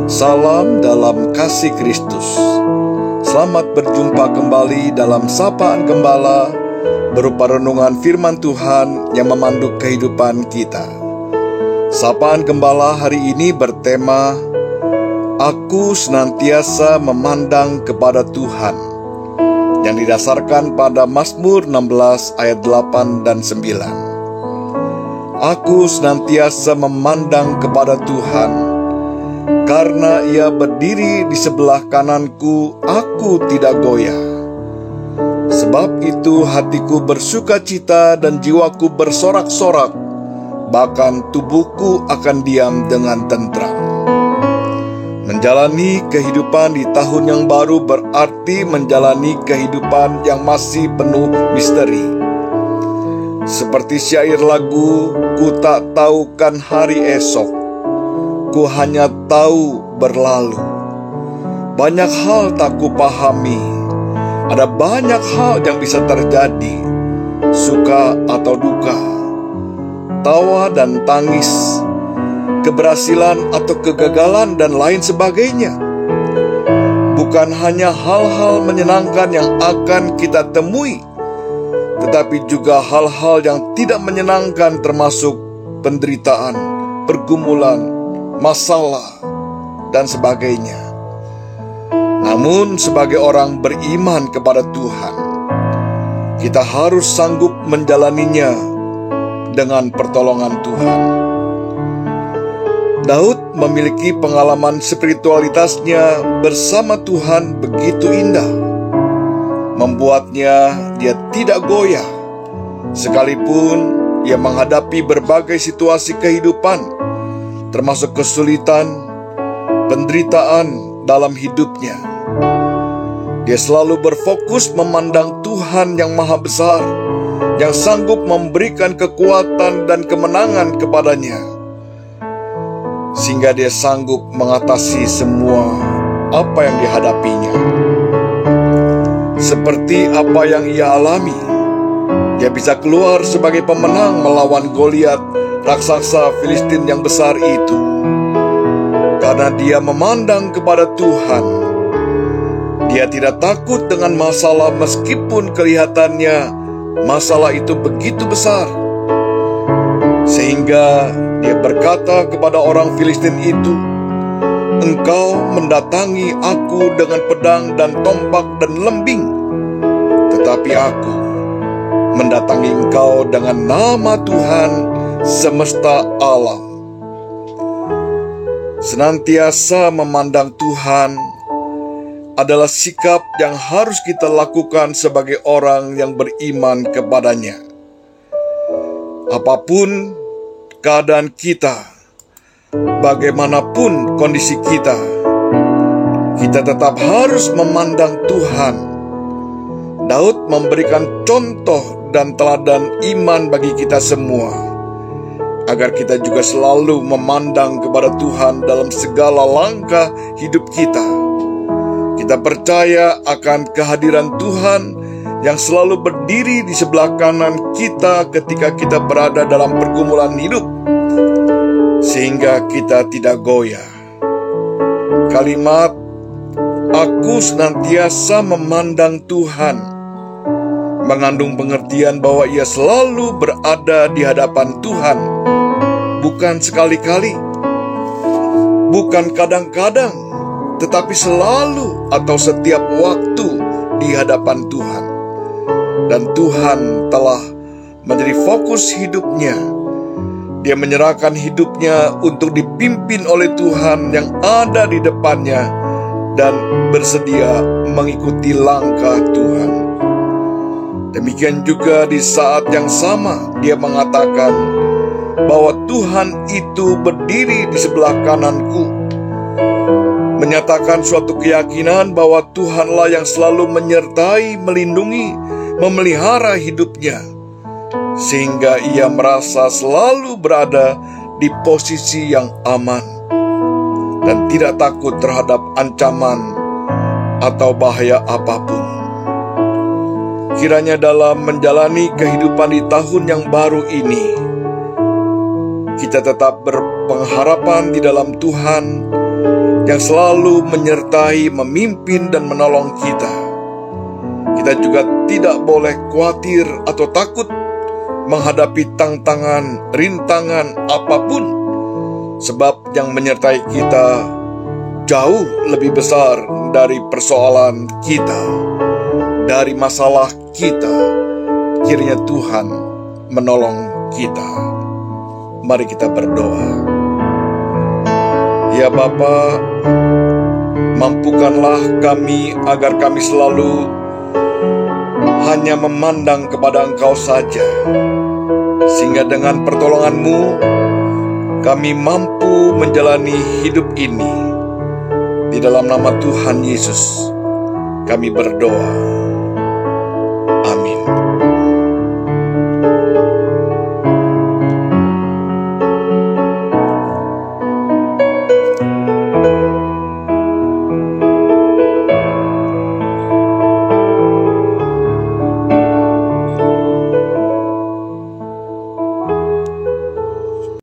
Salam dalam kasih Kristus. Selamat berjumpa kembali dalam Sapaan Gembala, berupa renungan firman Tuhan yang memandu kehidupan kita. Sapaan Gembala hari ini bertema, Aku senantiasa memandang kepada Tuhan, yang didasarkan pada Mazmur 16 ayat 8 dan 9. Aku senantiasa memandang kepada Tuhan, karena Ia berdiri di sebelah kananku, aku tidak goyah. Sebab itu hatiku bersukacita dan jiwaku bersorak-sorak, bahkan tubuhku akan diam dengan tentram. Menjalani kehidupan di tahun yang baru berarti menjalani kehidupan yang masih penuh misteri. Seperti syair lagu, ku tak tahu kan hari esok, ku hanya tahu berlalu. Banyak hal tak ku pahami, ada banyak hal yang bisa terjadi, suka atau duka, tawa dan tangis, keberhasilan atau kegagalan dan lain sebagainya. Bukan hanya hal-hal menyenangkan yang akan kita temui, tetapi juga hal-hal yang tidak menyenangkan, termasuk penderitaan, pergumulan, masalah, dan sebagainya. Namun sebagai orang beriman kepada Tuhan, kita harus sanggup menjalaninya dengan pertolongan Tuhan. Daud memiliki pengalaman spiritualitasnya bersama Tuhan begitu indah, membuatnya dia tidak goyah, sekalipun ia menghadapi berbagai situasi kehidupan, termasuk kesulitan, penderitaan dalam hidupnya. Dia selalu berfokus memandang Tuhan yang Maha Besar, yang sanggup memberikan kekuatan dan kemenangan kepadanya, sehingga dia sanggup mengatasi semua apa yang dihadapinya. Seperti apa yang ia alami, dia bisa keluar sebagai pemenang melawan Goliat, raksasa Filistin yang besar itu, karena dia memandang kepada Tuhan. Dia tidak takut dengan masalah meskipun kelihatannya masalah itu begitu besar, sehingga dia berkata kepada orang Filistin itu, Engkau mendatangi aku dengan pedang dan tombak dan lembing, tetapi aku mendatangi engkau dengan nama Tuhan semesta alam. Senantiasa memandang Tuhan adalah sikap yang harus kita lakukan sebagai orang yang beriman kepadanya. Apapun keadaan kita, bagaimanapun kondisi kita tetap harus memandang Tuhan. Daud memberikan contoh dan teladan iman bagi kita semua, agar kita juga selalu memandang kepada Tuhan dalam segala langkah hidup kita. Kita percaya akan kehadiran Tuhan yang selalu berdiri di sebelah kanan kita ketika kita berada dalam pergumulan hidup, sehingga kita tidak goyah. Kalimat Aku senantiasa memandang Tuhan mengandung pengertian bahwa ia selalu berada di hadapan Tuhan, bukan sekali-kali, bukan kadang-kadang, tetapi selalu atau setiap waktu di hadapan Tuhan. Dan Tuhan telah menjadi fokus hidupnya. Dia menyerahkan hidupnya untuk dipimpin oleh Tuhan yang ada di depannya dan bersedia mengikuti langkah Tuhan. Demikian juga di saat yang sama dia mengatakan bahwa Tuhan itu berdiri di sebelah kananku, menyatakan suatu keyakinan bahwa Tuhanlah yang selalu menyertai, melindungi, memelihara hidupnya, sehingga ia merasa selalu berada di posisi yang aman dan tidak takut terhadap ancaman atau bahaya apapun. Kiranya dalam menjalani kehidupan di tahun yang baru ini, kita tetap berpengharapan di dalam Tuhan, yang selalu menyertai, memimpin, dan menolong kita. Kita juga tidak boleh khawatir atau takut menghadapi tantangan, rintangan apapun, sebab yang menyertai kita jauh lebih besar dari persoalan kita, dari masalah kita. Kiranya Tuhan menolong kita. Mari kita berdoa. Ya Bapa, mampukanlah kami agar kami selalu hanya memandang kepada Engkau saja, sehingga dengan pertolongan-Mu kami mampu menjalani hidup ini. Di dalam nama Tuhan Yesus kami berdoa.